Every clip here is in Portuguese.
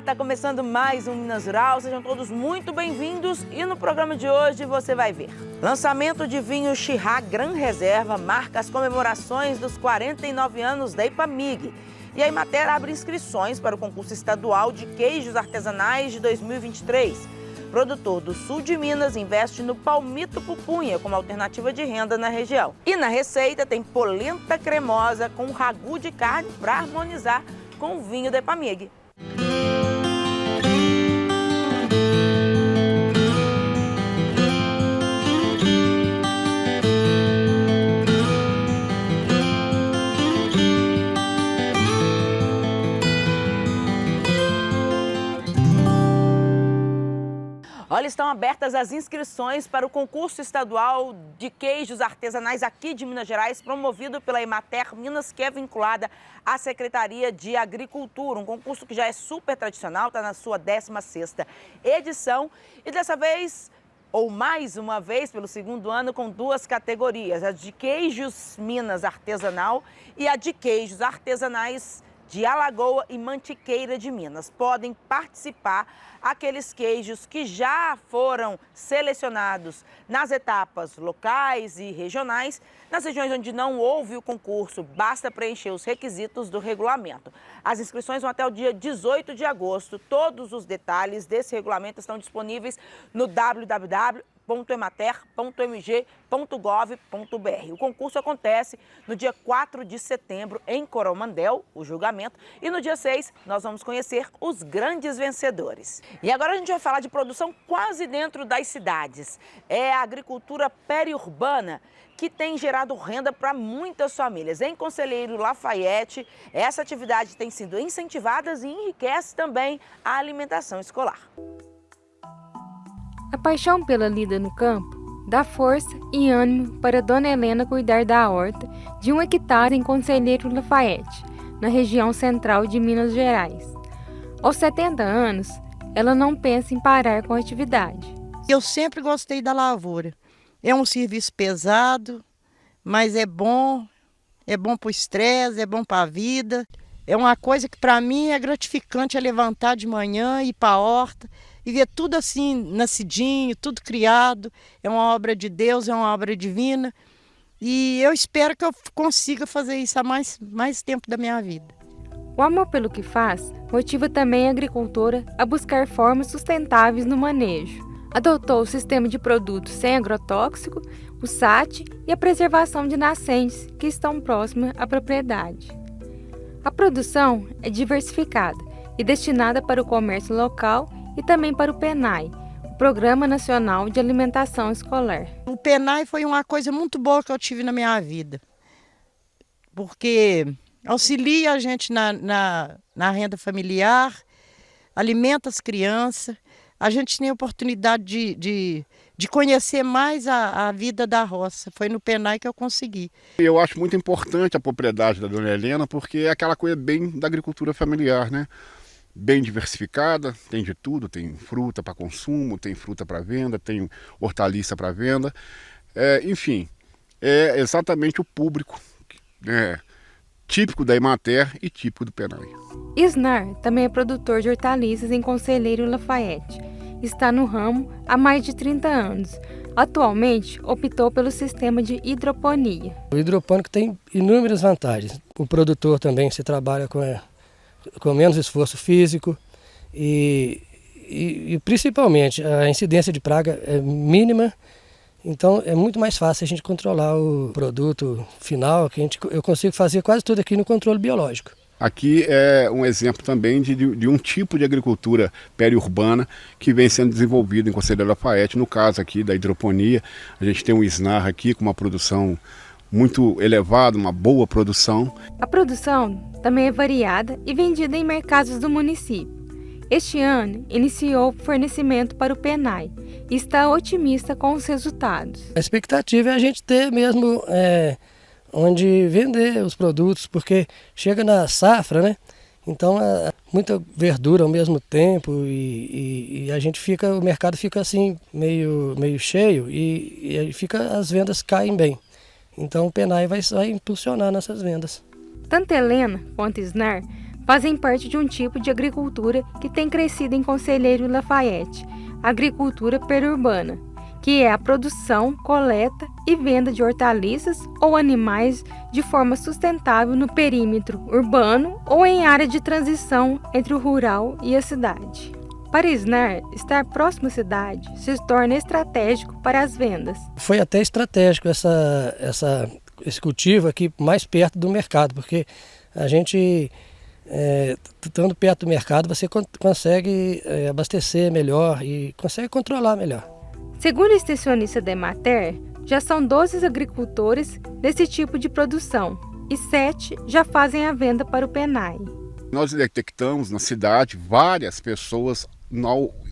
tá começando mais um Minas Rural, sejam todos muito bem-vindos e no programa de hoje você vai ver. Lançamento de vinho Chirá Gran Reserva marca as comemorações dos 49 anos da Ipamig. E a Emater abre inscrições para o concurso estadual de queijos artesanais de 2023. Produtor do sul de Minas investe no palmito pupunha como alternativa de renda na região. E na receita tem polenta cremosa com ragu de carne para harmonizar com o vinho da Ipamig. Olha, estão abertas as inscrições para o concurso estadual de queijos artesanais aqui de Minas Gerais, promovido pela Emater Minas, que é vinculada à Secretaria de Agricultura. Um concurso que já é super tradicional, está na sua 16ª edição e dessa vez, ou mais uma vez, pelo segundo ano, com duas categorias, a de queijos Minas artesanal e a de queijos artesanais de Alagoa e Mantiqueira de Minas. Podem participar aqueles queijos que já foram selecionados nas etapas locais e regionais. Nas regiões onde não houve o concurso, basta preencher os requisitos do regulamento. As inscrições vão até o dia 18 de agosto. Todos os detalhes desse regulamento estão disponíveis no www.emater.mg.gov.br. O concurso acontece no dia 4 de setembro em Coromandel, o julgamento, e no dia 6 nós vamos conhecer os grandes vencedores. E agora a gente vai falar de produção quase dentro das cidades. É a agricultura periurbana que tem gerado renda para muitas famílias. Em Conselheiro Lafayette, essa atividade tem sido incentivada e enriquece também a alimentação escolar. A paixão pela lida no campo dá força e ânimo para Dona Helena cuidar da horta de 1 hectare em Conselheiro Lafayette, na região central de Minas Gerais. Aos 70 anos, ela não pensa em parar com a atividade. Eu sempre gostei da lavoura. É um serviço pesado, mas é bom para o estresse, é bom para a vida. É uma coisa que para mim é gratificante, é levantar de manhã, ir para a horta e ver tudo assim, nascidinho, tudo criado. É uma obra de Deus, é uma obra divina. E eu espero que eu consiga fazer isso há mais tempo da minha vida. O amor pelo que faz motiva também a agricultora a buscar formas sustentáveis no manejo. Adotou o sistema de produtos sem agrotóxico, o SAT e a preservação de nascentes que estão próximas à propriedade. A produção é diversificada e destinada para o comércio local e também para o PENAI, o Programa Nacional de Alimentação Escolar. O PENAI foi uma coisa muito boa que eu tive na minha vida, porque auxilia a gente na renda familiar, alimenta as crianças, a gente tem a oportunidade de conhecer mais a vida da roça. Foi no PENAI que eu consegui. Eu acho muito importante a propriedade da Dona Helena, porque é aquela coisa bem da agricultura familiar, né? Bem diversificada, tem de tudo, tem fruta para consumo, tem fruta para venda, tem hortaliça para venda. Enfim, é exatamente o público típico da Emater e típico do PENAI. Isnar também é produtor de hortaliças em Conselheiro Lafayette. Está no ramo há mais de 30 anos. Atualmente, optou pelo sistema de hidroponia. O hidropônico tem inúmeras vantagens. O produtor também se trabalha com menos esforço físico e principalmente a incidência de praga é mínima. Então é muito mais fácil a gente controlar o produto final, eu consigo fazer quase tudo aqui no controle biológico. Aqui é um exemplo também de um tipo de agricultura periurbana que vem sendo desenvolvido em Conselheiro Lafayette. No caso aqui da hidroponia, a gente tem um Isnar aqui com uma produção muito elevada, uma boa produção. A produção também é variada e vendida em mercados do município. Este ano, iniciou o fornecimento para o PENAI e está otimista com os resultados. A expectativa é a gente ter mesmo onde vender os produtos, porque chega na safra, né? Então, muita verdura ao mesmo tempo e a gente o mercado fica assim meio cheio e as vendas caem bem. Então, o PENAI vai impulsionar nessas vendas. Tanto Helena quanto Isnar fazem parte de um tipo de agricultura que tem crescido em Conselheiro Lafayette, a agricultura perurbana, que é a produção, coleta e venda de hortaliças ou animais de forma sustentável no perímetro urbano ou em área de transição entre o rural e a cidade. Para Isnar, estar próximo à cidade se torna estratégico para as vendas. Foi até estratégico esse cultivo aqui mais perto do mercado, porque a gente, estando perto do mercado, você consegue abastecer melhor e consegue controlar melhor. Segundo a extensionista da Emater, já são 12 agricultores desse tipo de produção e 7 já fazem a venda para o PENAI. Nós detectamos na cidade várias pessoas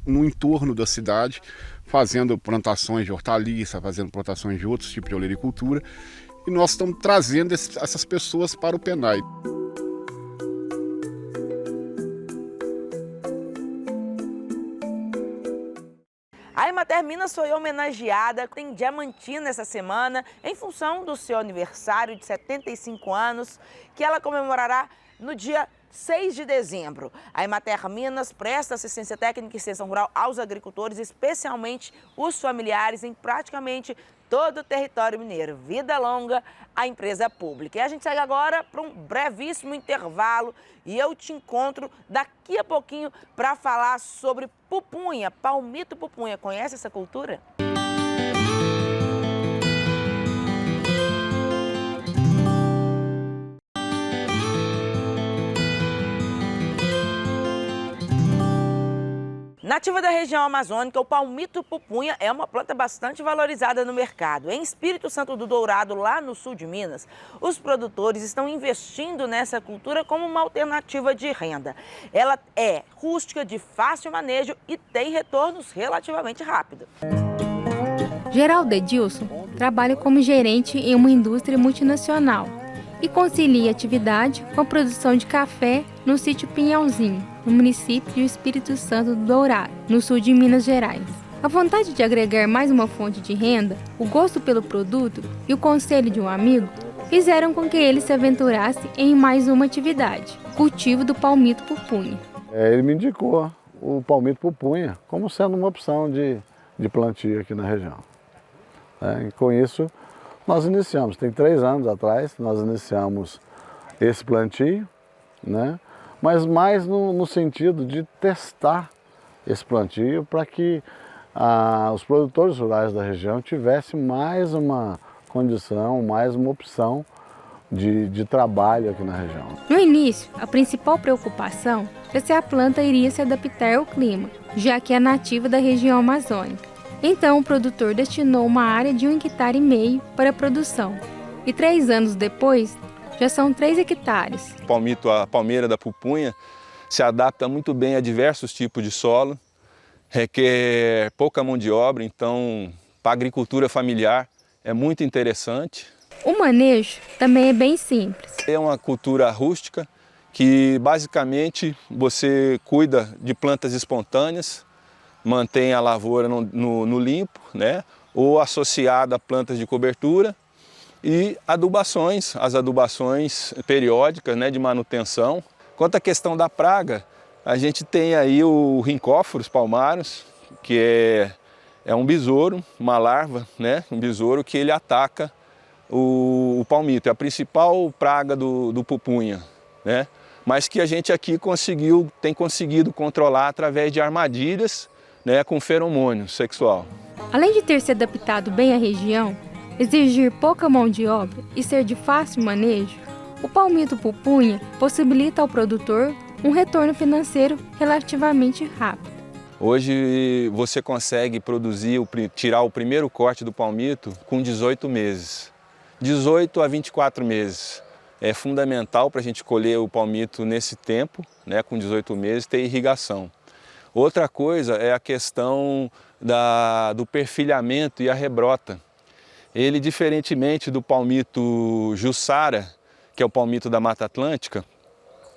no entorno da cidade fazendo plantações de hortaliça, fazendo plantações de outros tipos de olericultura, e nós estamos trazendo essas pessoas para o PENAI. A Emater Minas foi homenageada em Diamantina essa semana em função do seu aniversário de 75 anos, que ela comemorará no dia 6 de dezembro. A Emater Minas presta assistência técnica e extensão rural aos agricultores, especialmente os familiares, em praticamente todo o território mineiro. Vida longa à empresa pública. E a gente segue agora para um brevíssimo intervalo e eu te encontro daqui a pouquinho para falar sobre pupunha, palmito pupunha. Conhece essa cultura? Nativa da região amazônica, o palmito pupunha é uma planta bastante valorizada no mercado. Em Espírito Santo do Dourado, lá no sul de Minas, os produtores estão investindo nessa cultura como uma alternativa de renda. Ela é rústica, de fácil manejo e tem retornos relativamente rápidos. Geraldo Edilson trabalha como gerente em uma indústria multinacional e concilia atividade com a produção de café no sítio Pinhalzinho, no município de Espírito Santo do Dourado, no sul de Minas Gerais. A vontade de agregar mais uma fonte de renda, o gosto pelo produto e o conselho de um amigo fizeram com que ele se aventurasse em mais uma atividade, o cultivo do palmito pupunha. Ele me indicou o palmito pupunha como sendo uma opção de plantio aqui na região. E com isso, nós iniciamos, tem 3 anos atrás, nós iniciamos esse plantio, né? Mas mais no sentido de testar esse plantio para que os produtores rurais da região tivessem mais uma condição, mais uma opção de trabalho aqui na região. No início, a principal preocupação era se a planta iria se adaptar ao clima, já que é nativa da região amazônica. Então, o produtor destinou uma área de 1,5 hectares para a produção. E 3 anos depois, já são 3 hectares. A palmeira da pupunha se adapta muito bem a diversos tipos de solo, requer pouca mão de obra, então, para a agricultura familiar é muito interessante. O manejo também é bem simples. É uma cultura rústica que, basicamente, você cuida de plantas espontâneas, mantém a lavoura no limpo, né? Ou associada a plantas de cobertura e adubações, as adubações periódicas, né, de manutenção. Quanto à questão da praga, a gente tem aí o Rhynchophorus palmaris, que é um besouro, uma larva, né, um besouro que ele ataca o palmito. É a principal praga do pupunha, né? Mas que a gente aqui tem conseguido controlar através de armadilhas, né, com feromônio sexual. Além de ter se adaptado bem à região, exigir pouca mão de obra e ser de fácil manejo, o palmito pupunha possibilita ao produtor um retorno financeiro relativamente rápido. Hoje você consegue tirar o primeiro corte do palmito com 18 meses. 18 a 24 meses. É fundamental para a gente colher o palmito nesse tempo, né, com 18 meses, ter irrigação. Outra coisa é a questão do perfilhamento e a rebrota. Ele, diferentemente do palmito Jussara, que é o palmito da Mata Atlântica,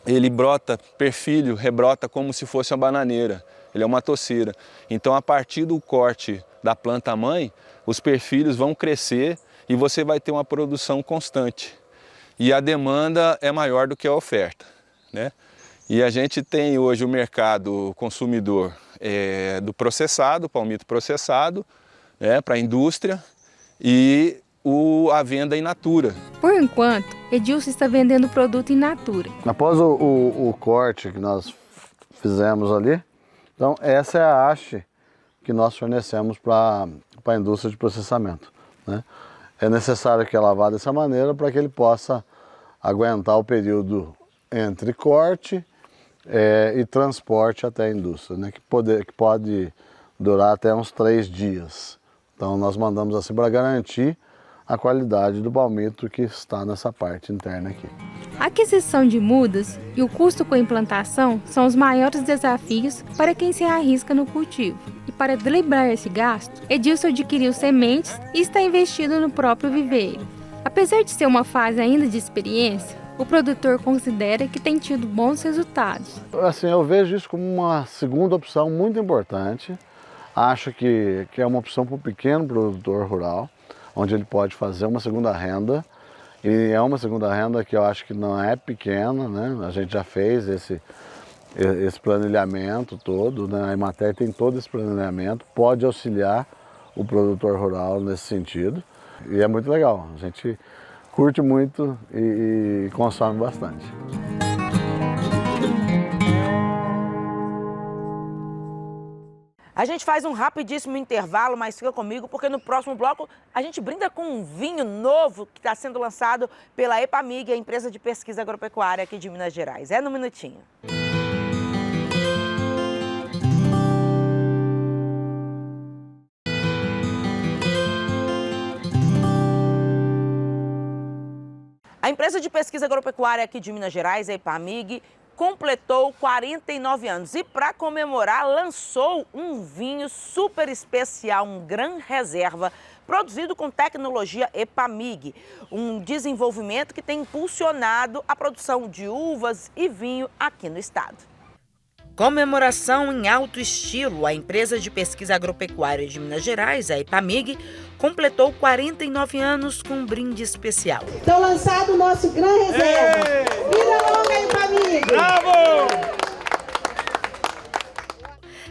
ele brota perfilho, rebrota como se fosse uma bananeira. Ele é uma toceira. Então, a partir do corte da planta-mãe, os perfilhos vão crescer e você vai ter uma produção constante. E a demanda é maior do que a oferta, né? E a gente tem hoje o mercado consumidor do processado, palmito processado, para a indústria, e a venda in natura. Por enquanto, Edilson está vendendo o produto in natura. Após o corte que nós fizemos ali, então essa é a haste que nós fornecemos para a indústria de processamento, né? É necessário que é lavado dessa maneira para que ele possa aguentar o período entre corte e transporte até a indústria, né? Que pode durar até uns 3 dias. Então nós mandamos assim para garantir a qualidade do palmito que está nessa parte interna aqui. A aquisição de mudas e o custo com a implantação são os maiores desafios para quem se arrisca no cultivo. E para driblar esse gasto, Edilson adquiriu sementes e está investindo no próprio viveiro. Apesar de ser uma fase ainda de experiência, o produtor considera que tem tido bons resultados. Assim, eu vejo isso como uma segunda opção muito importante. Acho que é uma opção para o pequeno produtor rural, onde ele pode fazer uma segunda renda. E é uma segunda renda que eu acho que não é pequena, né? A gente já fez esse planejamento todo, né? A Emater tem todo esse planejamento, pode auxiliar o produtor rural nesse sentido. E é muito legal, a gente curte muito e consome bastante. A gente faz um rapidíssimo intervalo, mas fica comigo, porque no próximo bloco a gente brinda com um vinho novo que está sendo lançado pela EPAMIG, a empresa de pesquisa agropecuária aqui de Minas Gerais. É no Minutinho. A empresa de pesquisa agropecuária aqui de Minas Gerais, a EPAMIG, completou 49 anos e, para comemorar, lançou um vinho super especial, um Gran Reserva, produzido com tecnologia EPAMIG, um desenvolvimento que tem impulsionado a produção de uvas e vinho aqui no estado. Comemoração em alto estilo, a empresa de pesquisa agropecuária de Minas Gerais, a EPAMIG, completou 49 anos com um brinde especial. Então, lançado o nosso Gran Reserva. Vida longa, EPAMIG! Bravo!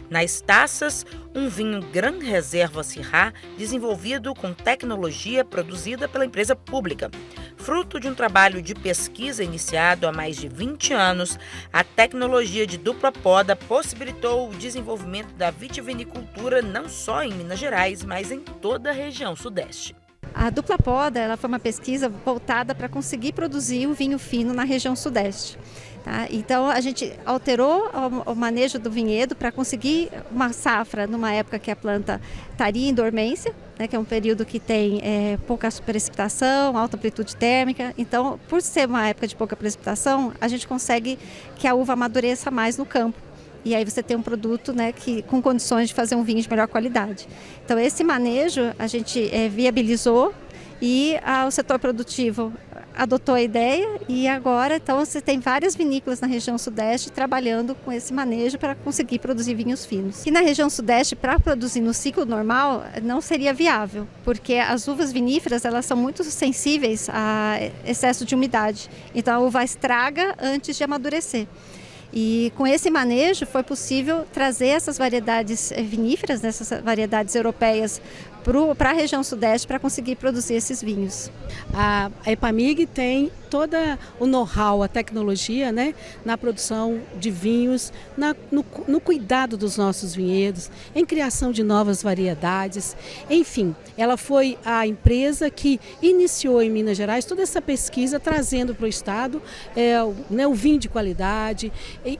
Nas taças, um vinho Gran Reserva Syrah, desenvolvido com tecnologia produzida pela empresa pública. Fruto de um trabalho de pesquisa iniciado há mais de 20 anos, a tecnologia de dupla poda possibilitou o desenvolvimento da vitivinicultura não só em Minas Gerais, mas em toda a região sudeste. A dupla poda ela foi uma pesquisa voltada para conseguir produzir o vinho fino na região sudeste. Tá? Então a gente alterou o manejo do vinhedo para conseguir uma safra numa época que a planta estaria em dormência, né, que é um período que tem pouca precipitação, alta amplitude térmica. Então, por ser uma época de pouca precipitação, a gente consegue que a uva amadureça mais no campo. E aí você tem um produto, né, com condições de fazer um vinho de melhor qualidade. Então esse manejo a gente viabilizou e o setor produtivo adotou a ideia e agora então você tem várias vinícolas na região sudeste trabalhando com esse manejo para conseguir produzir vinhos finos. E na região sudeste, para produzir no ciclo normal, não seria viável, porque as uvas viníferas elas são muito sensíveis a excesso de umidade. Então a uva estraga antes de amadurecer. E com esse manejo foi possível trazer essas variedades viníferas, essas variedades europeias, para a região sudeste para conseguir produzir esses vinhos. A EPAMIG tem todo o know-how, a tecnologia, né, na produção de vinhos, no cuidado dos nossos vinhedos, em criação de novas variedades. Enfim, ela foi a empresa que iniciou em Minas Gerais toda essa pesquisa, trazendo para o estado o vinho de qualidade.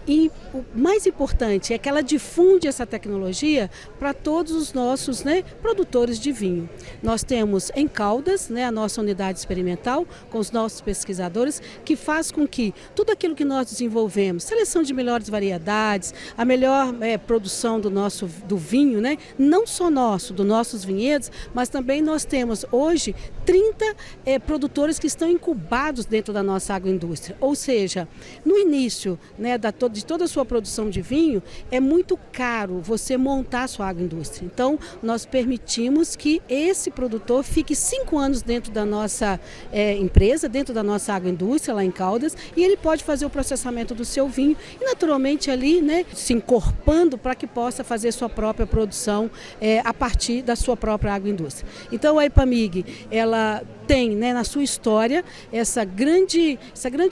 E o mais importante é que ela difunde essa tecnologia para todos os nossos, né, produtores de vinho. Nós temos em Caldas, né, a nossa unidade experimental com os nossos pesquisadores, que faz com que tudo aquilo que nós desenvolvemos, seleção de melhores variedades, a melhor produção do vinho, né, não só dos nossos vinhedos, mas também nós temos hoje 30 produtores que estão incubados dentro da nossa agroindústria. Ou seja, no início, né, de toda a sua produção de vinho, é muito caro você montar a sua agroindústria. Então, nós permitimos que esse produtor fique 5 anos dentro da nossa empresa, dentro da nossa agroindústria lá em Caldas, e ele pode fazer o processamento do seu vinho e naturalmente ali, né, se encorpando para que possa fazer sua própria produção a partir da sua própria agroindústria. Então a EPAMIG, ela tem, né, na sua história essa grande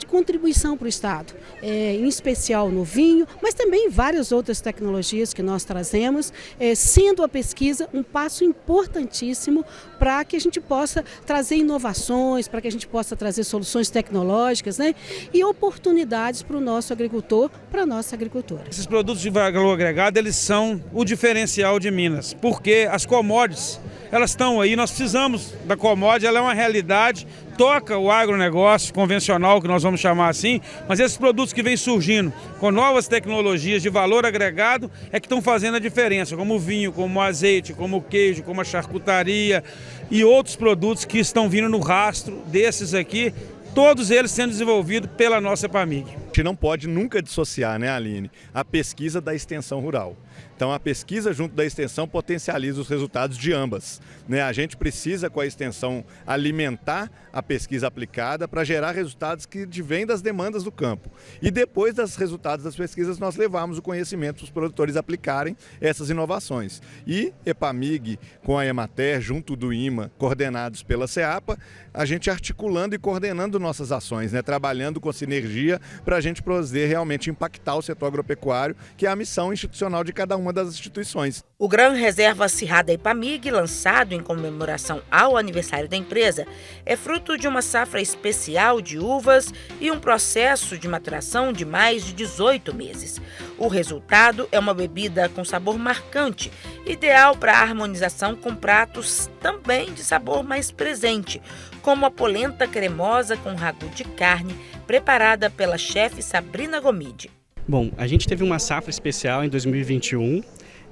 contribuição para o Estado, em especial no vinho, mas também em várias outras tecnologias que nós trazemos, sendo a pesquisa um passo importantíssimo para que a gente possa trazer inovações, para que a gente possa trazer soluções tecnológicas, né, e oportunidades para o nosso agricultor, para a nossa agricultora. Esses produtos de valor agregado, eles são o diferencial de Minas, porque as commodities, elas estão aí, nós precisamos da commodity, ela é uma realidade, toca o agronegócio convencional, que nós vamos chamar assim, mas esses produtos que vêm surgindo com novas tecnologias de valor agregado é que estão fazendo a diferença, como o vinho, como o azeite, como o queijo, como a charcutaria e outros produtos que estão vindo no rastro desses aqui, todos eles sendo desenvolvidos pela nossa EPAMIG. A gente não pode nunca dissociar, né, Aline, a pesquisa da extensão rural. Então a pesquisa junto da extensão potencializa os resultados de ambas, né? A gente precisa com a extensão alimentar a pesquisa aplicada para gerar resultados que vêm das demandas do campo. E depois dos resultados das pesquisas nós levamos o conhecimento para os produtores aplicarem essas inovações. E EPAMIG com a Emater junto do IMA, coordenados pela CEAPA, a gente articulando e coordenando nossas ações, né? Trabalhando com sinergia para a gente poder realmente impactar o setor agropecuário, que é a missão institucional de cada uma das instituições. O Gran Reserva Syrah da EPAMIG, lançado em comemoração ao aniversário da empresa, é fruto de uma safra especial de uvas e um processo de maturação de mais de 18 meses. O resultado é uma bebida com sabor marcante, ideal para a harmonização com pratos também de sabor mais presente, como a polenta cremosa com ragu de carne, preparada pela chefe Sabrina Gomide. Bom, a gente teve uma safra especial em 2021.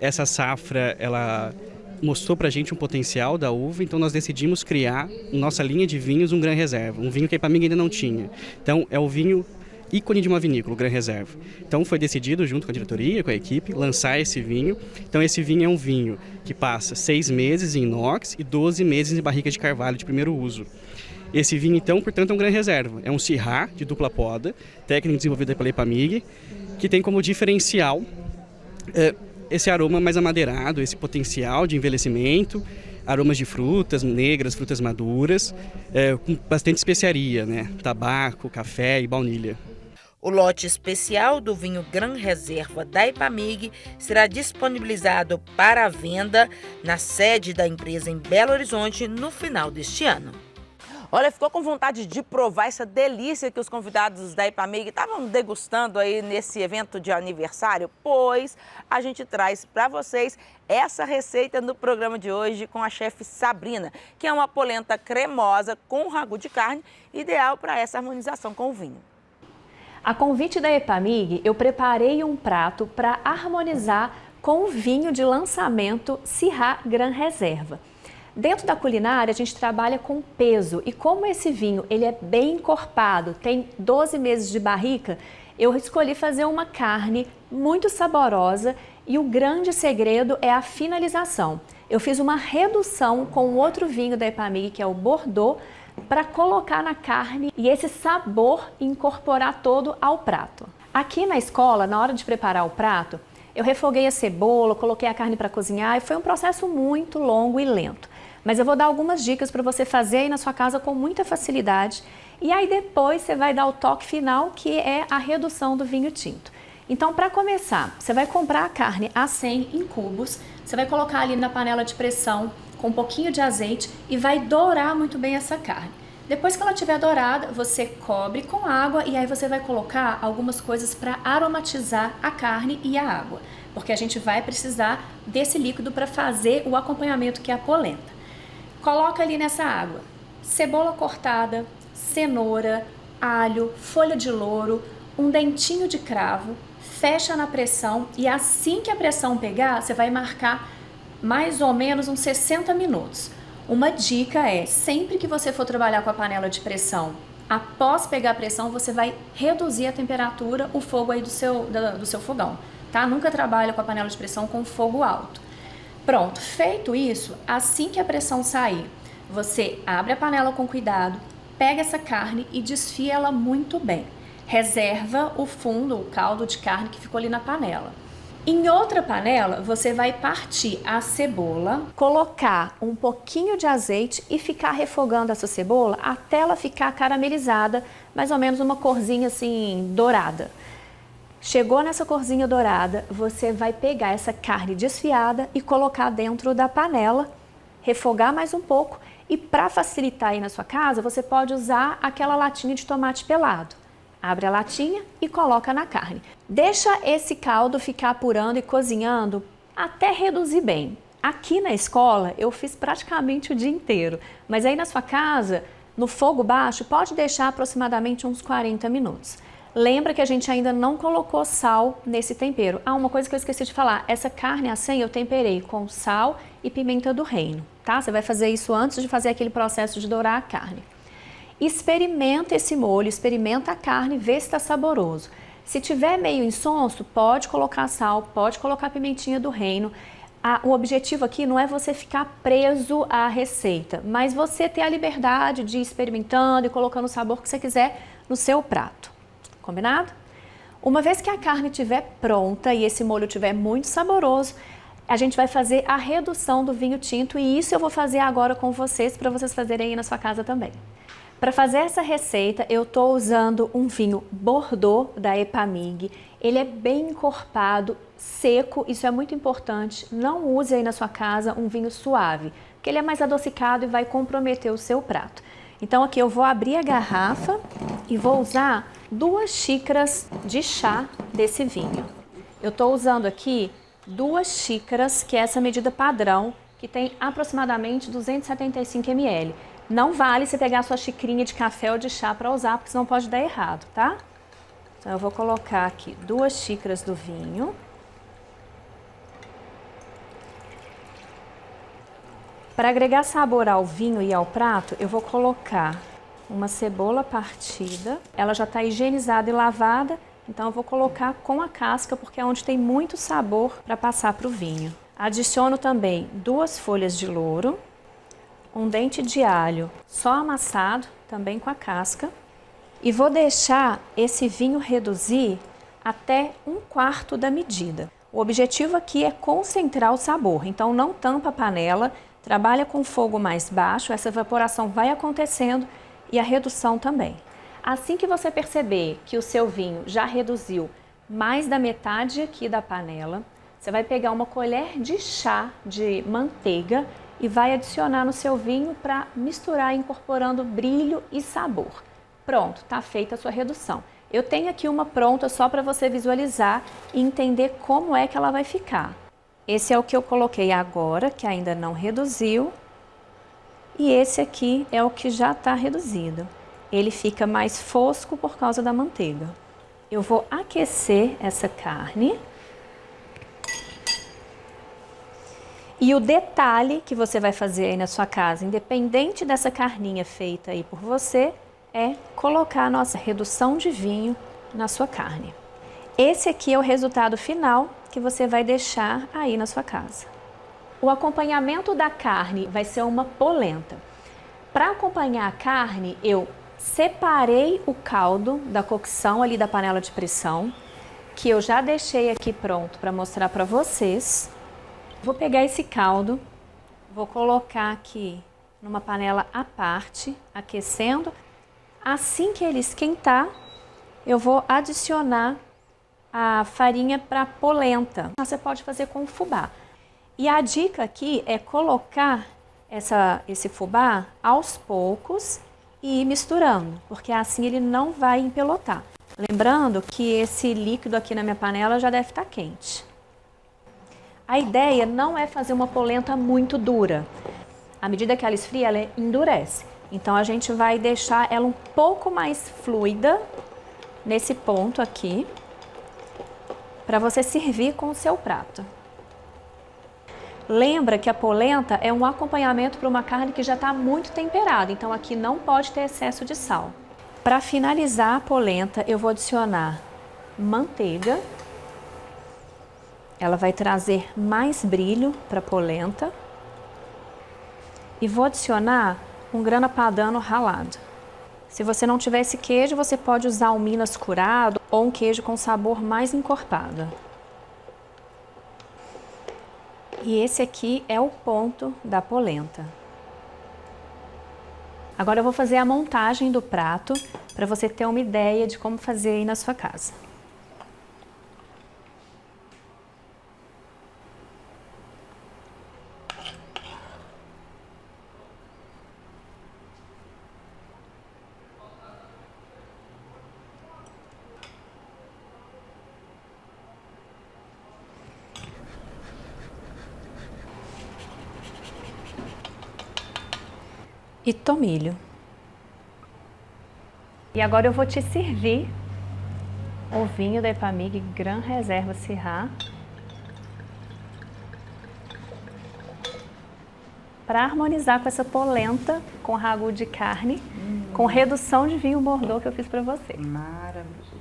Essa safra, ela mostrou pra gente um potencial da uva, então nós decidimos criar nossa linha de vinhos, um Gran Reserva, um vinho que a EPAMIG ainda não tinha. Então é o vinho ícone de uma vinícola, o Gran Reserva. Então foi decidido junto com a diretoria, com a equipe, lançar esse vinho. Então esse vinho é um vinho que passa 6 meses em inox e 12 meses em barrica de carvalho de primeiro uso. Esse vinho, então, portanto, é um Gran Reserva. É um Syrah de dupla poda, técnica desenvolvida pela EPAMIG, que tem como diferencial esse aroma mais amadeirado, esse potencial de envelhecimento, aromas de frutas negras, frutas maduras, com bastante especiaria, né? Tabaco, café e baunilha. O lote especial do vinho Gran Reserva da EPAMIG será disponibilizado para a venda na sede da empresa em Belo Horizonte no final deste ano. Olha, ficou com vontade de provar essa delícia que os convidados da EPAMIG estavam degustando aí nesse evento de aniversário? Pois a gente traz para vocês essa receita no programa de hoje com a chefe Sabrina, que é uma polenta cremosa com ragu de carne, ideal para essa harmonização com o vinho. A convite da EPAMIG, eu preparei um prato para harmonizar com o vinho de lançamento Syrah Gran Reserva. Dentro da culinária, a gente trabalha com peso e como esse vinho ele é bem encorpado, tem 12 meses de barrica, eu escolhi fazer uma carne muito saborosa e o grande segredo é a finalização. Eu fiz uma redução com outro vinho da EPAMIG, que é o Bordeaux, para colocar na carne e esse sabor incorporar todo ao prato. Aqui na escola, na hora de preparar o prato, eu refoguei a cebola, coloquei a carne para cozinhar e foi um processo muito longo e lento. Mas eu vou dar algumas dicas para você fazer aí na sua casa com muita facilidade. E aí depois você vai dar o toque final, que é a redução do vinho tinto. Então, para começar, você vai comprar a carne a 100 em cubos. Você vai colocar ali na panela de pressão com um pouquinho de azeite e vai dourar muito bem essa carne. Depois que ela estiver dourada, você cobre com água e aí você vai colocar algumas coisas para aromatizar a carne e a água. Porque a gente vai precisar desse líquido para fazer o acompanhamento, que é a polenta. Coloca ali nessa água cebola cortada, cenoura, alho, folha de louro, um dentinho de cravo, fecha na pressão e assim que a pressão pegar, você vai marcar mais ou menos uns 60 minutos. Uma dica é, sempre que você for trabalhar com a panela de pressão, após pegar a pressão, você vai reduzir a temperatura, o fogo aí do seu fogão, tá? Nunca trabalhe com a panela de pressão com fogo alto. Pronto, feito isso, assim que a pressão sair, você abre a panela com cuidado, pega essa carne e desfia ela muito bem. Reserva o fundo, o caldo de carne que ficou ali na panela. Em outra panela, você vai partir a cebola, colocar um pouquinho de azeite e ficar refogando essa cebola até ela ficar caramelizada, mais ou menos uma corzinha assim dourada. Chegou nessa corzinha dourada, você vai pegar essa carne desfiada e colocar dentro da panela, refogar mais um pouco e para facilitar aí na sua casa, você pode usar aquela latinha de tomate pelado. Abre a latinha e coloca na carne. Deixa esse caldo ficar apurando e cozinhando até reduzir bem. Aqui na escola eu fiz praticamente o dia inteiro, mas aí na sua casa, no fogo baixo, pode deixar aproximadamente uns 40 minutos. Lembra que a gente ainda não colocou sal nesse tempero. Ah, uma coisa que eu esqueci de falar, essa carne assim eu temperei com sal e pimenta do reino, tá? Você vai fazer isso antes de fazer aquele processo de dourar a carne. Experimenta esse molho, experimenta a carne, vê se está saboroso. Se tiver meio insonso, pode colocar sal, pode colocar pimentinha do reino. O objetivo aqui não é você ficar preso à receita, mas você ter a liberdade de ir experimentando e colocando o sabor que você quiser no seu prato. Combinado? Uma vez que a carne estiver pronta e esse molho estiver muito saboroso, a gente vai fazer a redução do vinho tinto e isso eu vou fazer agora com vocês para vocês fazerem aí na sua casa também. Para fazer essa receita, eu estou usando um vinho Bordeaux da Epamig. Ele é bem encorpado, seco, isso é muito importante. Não use aí na sua casa um vinho suave, porque ele é mais adocicado e vai comprometer o seu prato. Então aqui eu vou abrir a garrafa e vou usar 2 xícaras de chá desse vinho. Eu estou usando aqui 2 xícaras, que é essa medida padrão, que tem aproximadamente 275 ml. Não vale você pegar a sua xicrinha de café ou de chá para usar, porque senão pode dar errado, tá? Então eu vou colocar aqui 2 xícaras do vinho. Para agregar sabor ao vinho e ao prato, eu vou colocar uma cebola partida. Ela já está higienizada e lavada, então eu vou colocar com a casca, porque é onde tem muito sabor para passar para o vinho. Adiciono também 2 folhas de louro, um dente de alho só amassado, também com a casca. E vou deixar esse vinho reduzir até 1/4 da medida. O objetivo aqui é concentrar o sabor, então não tampa a panela, trabalha com fogo mais baixo, essa evaporação vai acontecendo e a redução também. Assim que você perceber que o seu vinho já reduziu mais da metade aqui da panela, você vai pegar uma colher de chá de manteiga e vai adicionar no seu vinho para misturar, incorporando brilho e sabor. Pronto, está feita a sua redução. Eu tenho aqui uma pronta só para você visualizar e entender como é que ela vai ficar. Esse é o que eu coloquei agora, que ainda não reduziu. E esse aqui é o que já está reduzido. Ele fica mais fosco por causa da manteiga. Eu vou aquecer essa carne. E o detalhe que você vai fazer aí na sua casa, independente dessa carninha feita aí por você, é colocar a nossa redução de vinho na sua carne. Esse aqui é o resultado final que você vai deixar aí na sua casa. O acompanhamento da carne vai ser uma polenta. Para acompanhar a carne, eu separei o caldo da cocção ali da panela de pressão, que eu já deixei aqui pronto para mostrar para vocês. Vou pegar esse caldo, vou colocar aqui numa panela à parte, aquecendo. Assim que ele esquentar, eu vou adicionar a farinha para polenta. Você pode fazer com fubá. E a dica aqui é colocar esse fubá aos poucos e ir misturando, porque assim ele não vai empelotar. Lembrando que esse líquido aqui na minha panela já deve estar quente. A ideia não é fazer uma polenta muito dura. À medida que ela esfria, ela endurece. Então a gente vai deixar ela um pouco mais fluida nesse ponto aqui, para você servir com o seu prato. Lembra que a polenta é um acompanhamento para uma carne que já está muito temperada, então aqui não pode ter excesso de sal. Para finalizar a polenta, eu vou adicionar manteiga. Ela vai trazer mais brilho para a polenta. E vou adicionar um grana padano ralado. Se você não tiver esse queijo, você pode usar um Minas curado ou um queijo com sabor mais encorpado. E esse aqui é o ponto da polenta. Agora eu vou fazer a montagem do prato para você ter uma ideia de como fazer aí na sua casa. E tomilho. E agora eu vou te servir o vinho da Epamig Gran Reserva Syrah para harmonizar com essa polenta com ragu de carne, com redução de vinho Bordeaux que eu fiz para você. Maravilhoso.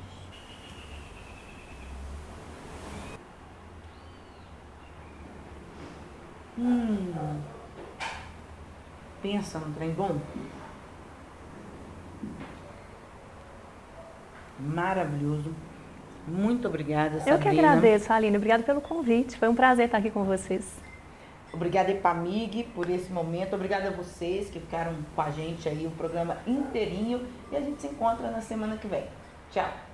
Pensa num trem bom. Maravilhoso. Muito obrigada, Sabrina. Eu que agradeço, Aline. Obrigada pelo convite. Foi um prazer estar aqui com vocês. Obrigada, Epamig, por esse momento. Obrigada a vocês que ficaram com a gente aí o programa inteirinho. E a gente se encontra na semana que vem. Tchau.